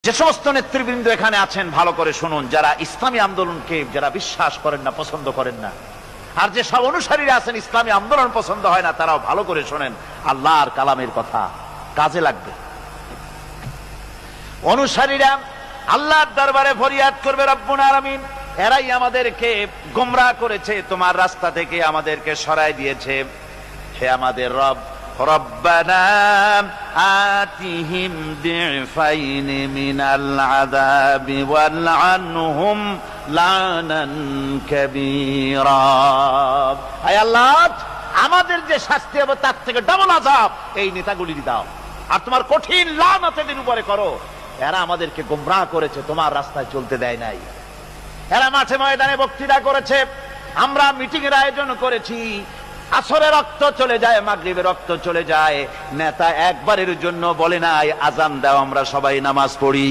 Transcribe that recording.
যে সমস্ত নেতৃবৃন্দ এখানে আছেন ভালো করে শুনুন, যারা ইসলামী আন্দোলনকে যারা বিশ্বাস করেন না, পছন্দ করেন না, আর যে সব অনুসারীরা আছেন ইসলামী আন্দোলন পছন্দ হয় না, তারাও ভালো করে শোনেন, আল্লাহর কালামের কথা কাজে লাগবে। অনুসারীরা আল্লাহর দরবারে ফরিয়াদ করবে, রব্বুল আলামিন এরাই আমাদেরকে গোমরাহ করেছে, তোমার রাস্তা থেকে আমাদেরকে সরায় দিয়েছে। হে আমাদের রব, রব্বানা আতিহিম দিফাইন মিনাল আযাবি ওয়ালআনহুম লানান কাবীরা। হে আল্লাহ, আমাদের যে শাস্তি হবে তার থেকে ডবল আযাব এই নেতাগুলি দাও, আর তোমার কঠিন লানত এদের উপরে করো। এরা আমাদেরকে গোমরাহ করেছে, তোমার রাস্তায় চলতে দেয় নাই। এরা মাঠে ময়দানে বক্তৃতা করেছে, আমরা মিটিং এর আয়োজন করেছি, আসরে রক্ত চলে যায়, মাগরিবে রক্ত চলে যায়, নেতা একবারের জন্য বলে নাই আজান দাও আমরা সবাই নামাজ পড়ি।